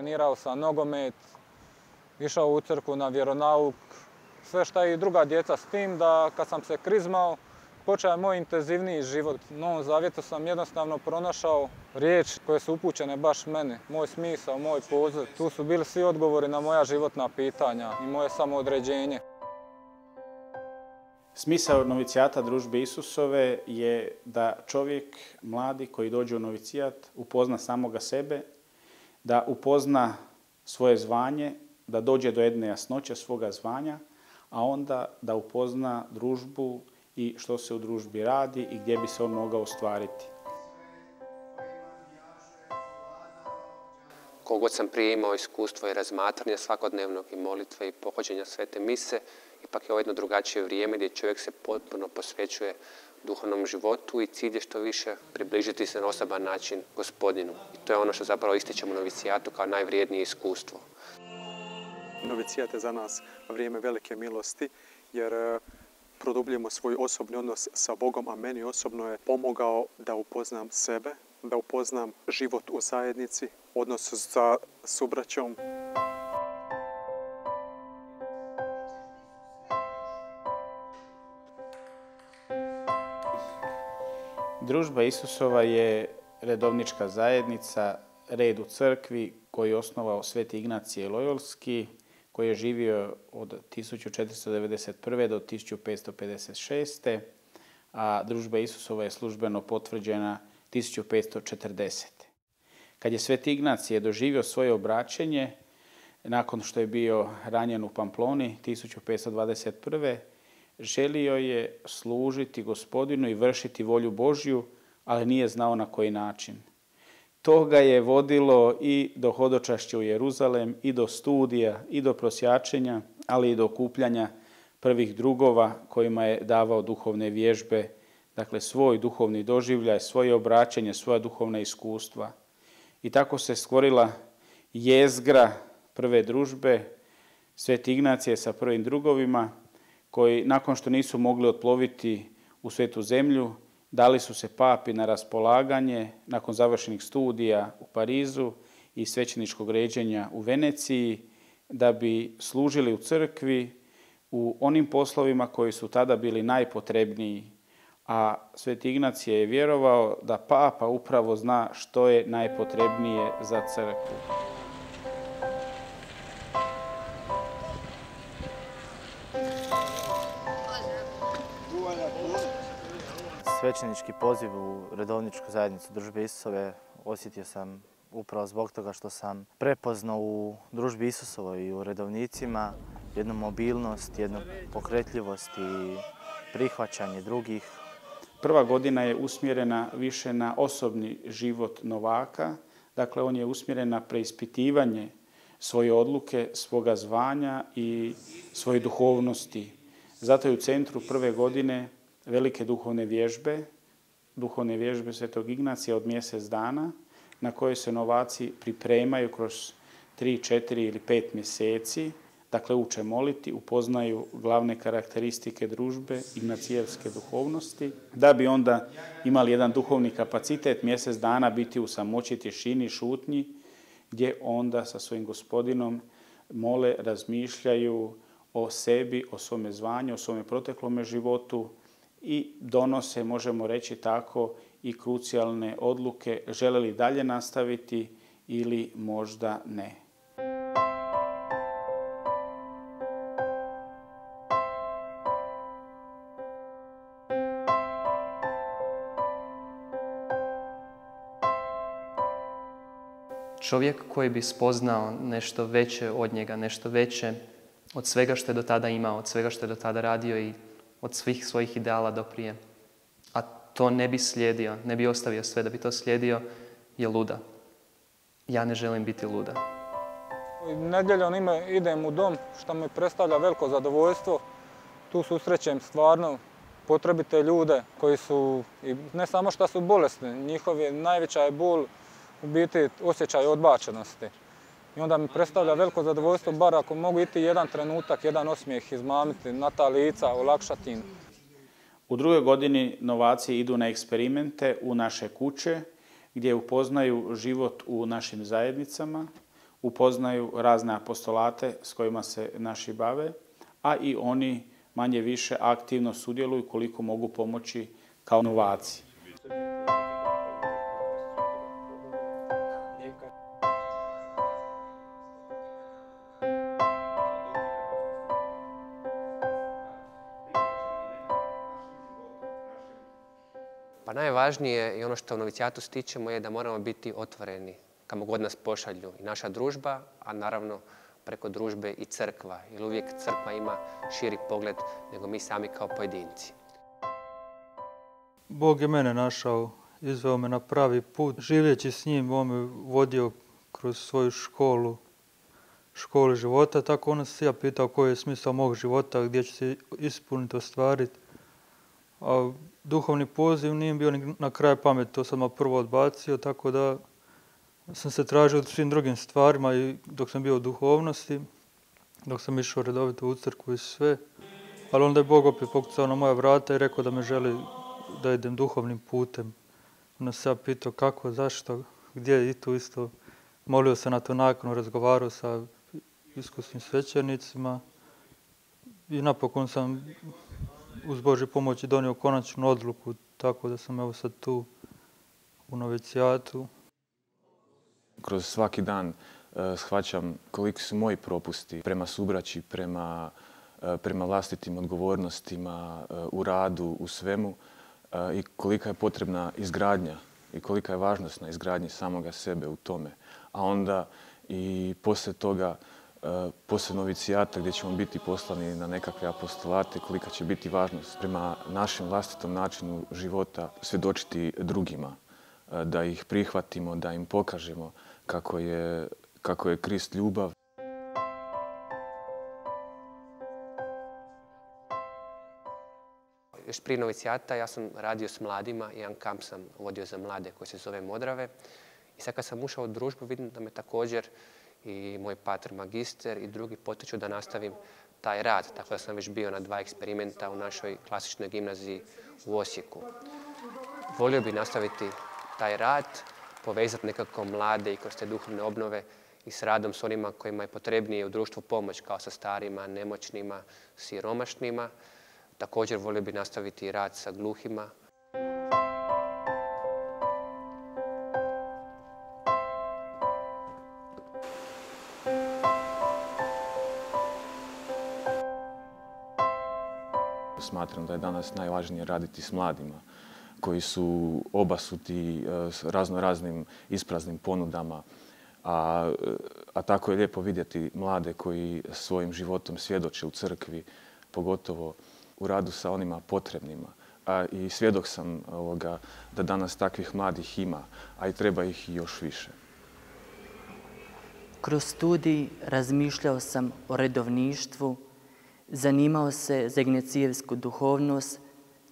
trenirao sam nogomet, išao u crkvu na vjeronauk, sve šta i druga djeca, s tim da kad sam se krizmao, počeo je moj intenzivniji život. U Novom Zavjetu sam jednostavno pronašao riječi koje su upućene baš meni, moj smisao, moj poziv. Tu su bili svi odgovori na moja životna pitanja i moje samoodređenje. Smisao novicijata Družbe Isusove je da čovjek mladi koji dođe u novicijat upozna samoga sebe, da upozna svoje zvanje, da dođe do jedne jasnoće svoga zvanja, a onda da upozna družbu i što se u družbi radi i gdje bi se on mogao ostvariti. Kogod sam prije imao iskustvo i razmatranja svakodnevnog i molitve i pohođenja svete mise, ipak je ovo jedno drugačije vrijeme gdje čovjek se potpuno posvećuje duhovnom životu i cilj je što više približiti se na osoban način Gospodinu. I to je ono što zapravo ističemo u novicijatu kao najvrijednije iskustvo. Novicijat je za nas vrijeme velike milosti jer produbljujemo svoj osobni odnos sa Bogom, a meni osobno je pomogao da upoznam sebe, da upoznam život u zajednici, odnos sa subraćom. Družba Isusova je redovnička zajednica, red u crkvi koji je osnovao Sveti Ignacije Lojolski, koji je živio od 1491. do 1556. a Družba Isusova je službeno potvrđena 1540. Kad je Sveti Ignacije doživio svoje obraćenje, nakon što je bio ranjen u Pamploni 1521. želio je služiti Gospodinu i vršiti volju Božju, ali nije znao na koji način. To ga je vodilo i do hodočašća u Jeruzalem, i do studija, i do prosjačenja, ali i do okupljanja prvih drugova kojima je davao duhovne vježbe, dakle svoj duhovni doživljaj, svoje obraćanje, svoja duhovna iskustva. I tako se stvorila jezgra prve družbe, Sveti Ignacije sa prvim drugovima, koji nakon što nisu mogli otploviti u Svetu zemlju, dali su se papi na raspolaganje nakon završenih studija u Parizu i svećeničkog ređenja u Veneciji, da bi služili u crkvi u onim poslovima koji su tada bili najpotrebniji. A Sveti Ignacije je vjerovao da papa upravo zna što je najpotrebnije za crkvu. Svećenički poziv u redovničku zajednicu Družbe Isusove osjetio sam upravo zbog toga što sam prepoznao u Družbi Isusovoj i u redovnicima jednu mobilnost, jednu pokretljivost i prihvaćanje drugih. Prva godina je usmjerena više na osobni život novaka, dakle on je usmjeren na preispitivanje svoje odluke, svoga zvanja i svoje duhovnosti. Zato je u centru prve godine velike duhovne vježbe Svetog Ignacija od mjesec dana, na koje se novaci pripremaju kroz 3, 4 ili 5 mjeseci. Dakle, uče moliti, upoznaju glavne karakteristike družbe, ignacijevske duhovnosti, da bi onda imali jedan duhovni kapacitet mjesec dana biti u samoći, tišini, šutnji, gdje onda sa svojim Gospodinom mole, razmišljaju o sebi, o svome zvanju, o svome proteklome životu i donose, možemo reći tako, i krucijalne odluke, žele li dalje nastaviti ili možda ne. Čovjek koji bi spoznao nešto veće od njega, nešto veće od svega što je do tada imao, od svega što je do tada radio i od svih svojih ideala do prije. A to ne bi slijedio, ne bi ostavio sve da bi to slijedio, je luda. Ja ne želim biti luda. Nedjeljom idem u dom, što mi predstavlja veliko zadovoljstvo. Tu susrećem stvarno potrebite ljude koji su, ne samo što su bolesni, njihovi najveća je bol u biti osjećaj odbačenosti. I onda mi predstavlja veliko zadovoljstvo, bar ako mogu iti jedan trenutak, jedan osmijeh izmamiti na ta lica, olakšati im. U drugoj godini novaci idu na eksperimente u naše kuće, gdje upoznaju život u našim zajednicama, upoznaju razne apostolate s kojima se naši bave, a i oni manje više aktivno sudjeluju koliko mogu pomoći kao novaci. Pa najvažnije i ono što u novicijatu stičemo je da moramo biti otvoreni kamo god nas pošalju i naša družba, a naravno preko družbe i crkva, jer uvijek crkva ima širi pogled nego mi sami kao pojedinci. Bog je mene našao, izveo me na pravi put. Živjeći s njim, on me vodio kroz svoju školu života, tako onda se ja pitao koji je smisao mog života, gdje ću se ispuniti, ostvariti. A duhovni poziv nije bio ni na kraj pameti, to sam prvo odbacio, tako da sam se tražio u svim drugim stvarima i dok sam bio u duhovnosti, dok sam išao redovito u crkvu i sve. Ali onda je Bog opet pokucao na moja vrata i rekao da me želi da idem duhovnim putem. Onda se ja pitao kako, zašto, gdje, i tu isto. Molio se na to nakon, razgovarao sa iskusnim svećenicima i napokon sam uz Božju pomoć donio konačnu odluku, tako da sam evo sad tu u novicijatu. Kroz svaki dan shvaćam koliki su moji propusti prema subraći, prema vlastitim odgovornostima u radu, u svemu i kolika je potrebna izgradnja i kolika je važnost na izgradnji samoga sebe u tome. A onda i poslije toga, poslije novicijata gdje ćemo biti poslani na nekakve apostolate, kolika će biti važnost prema našem vlastitom načinu života svjedočiti drugima, da ih prihvatimo, da im pokažemo kako je Krist ljubav. Još prije novicijata ja sam radio s mladima, jedan kamp sam vodio za mlade koji se zove Modrave. I sad kad sam ušao u družbu vidim da me također i moj pater magister i drugi potiču da nastavim taj rad. Tako da sam već bio na 2 eksperimenta u našoj klasičnoj gimnaziji u Osijeku. Volio bih nastaviti taj rad, povezati nekako mlade i kroz te duhovne obnove i s radom s onima kojima je potrebnije u društvu pomoć, kao sa starima, nemoćnima, siromašnima. Također volio bih nastaviti rad sa gluhima. Smatram da je danas najvažnije raditi s mladima koji su obasuti s raznim ispraznim ponudama, a tako je lijepo vidjeti mlade koji svojim životom svjedoče u crkvi, pogotovo u radu sa onima potrebnima. I svjedok sam da danas takvih mladih ima, a i treba ih još više. Kroz studij razmišljao sam o redovništvu, zanimao se za ignacijevsku duhovnost,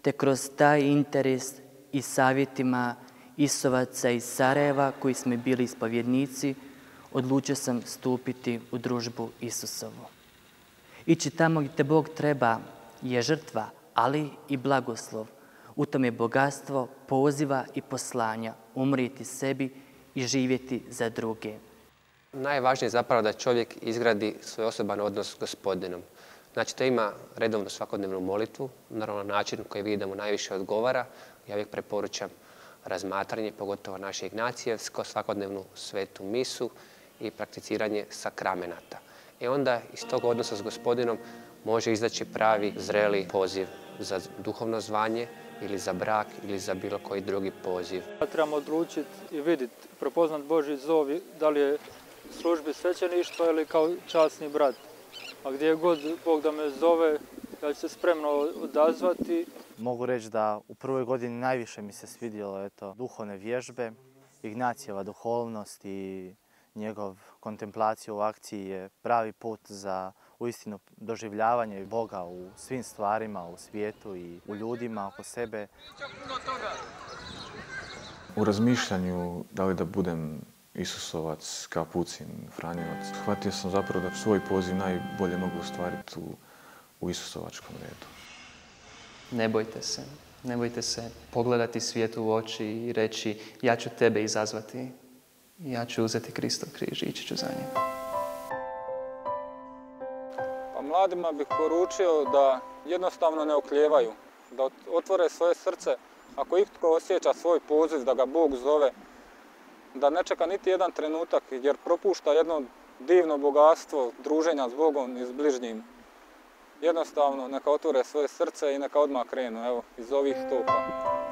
te kroz taj interes i savjetima Isovaca iz Sarajeva, koji smo bili ispovjednici, odlučio sam stupiti u družbu Isusovu. Ići tamo gdje te Bog treba je žrtva, ali i blagoslov. U tome je bogatstvo poziva i poslanja, umrijeti sebi i živjeti za druge. Najvažnije je zapravo da čovjek izgradi svoj osoban odnos s Gospodinom. Znači, to ima redovnu svakodnevnu molitvu, naravno na način koji vidi da mu najviše odgovara. Ja uvijek preporučam razmatranje, pogotovo naše ignacijevsko, svakodnevnu svetu misu i prakticiranje sakramenata. I onda iz tog odnosa s Gospodinom može izaći pravi, zreli poziv za duhovno zvanje ili za brak ili za bilo koji drugi poziv. Trebamo odlučiti i vidjeti, prepoznati Božji zov, da li je službi svećeništva ili kao časni brat. A gdje god Bog da me zove, ja ću se spremno odazvati. Mogu reći da u prvoj godini najviše mi se svidjelo duhovne vježbe, Ignacijeva duhovnost i njegov kontemplacija u akciji je pravi put za uistinu doživljavanje Boga u svim stvarima, u svijetu i u ljudima oko sebe. U razmišljanju da li da budem Isusovac, Kapucin, Franjevac, shvatio sam zapravo da svoj poziv najbolje mogu ostvariti u Isusovačkom redu. Ne bojte se pogledati svijetu u oči i reći ja ću tebe izazvati ja ću uzeti Kristov križ i ići ću za njim. Pa mladima bih poručio da jednostavno ne oklijevaju, da otvore svoje srce. Ako itko osjeća svoj poziv, da ga Bog zove, da ne čeka niti jedan trenutak jer propušta jedno divno bogatstvo druženja s Bogom i s bližnjim. Jednostavno neka otvore svoje srce i neka odmah krenu, evo, iz ovih stopa.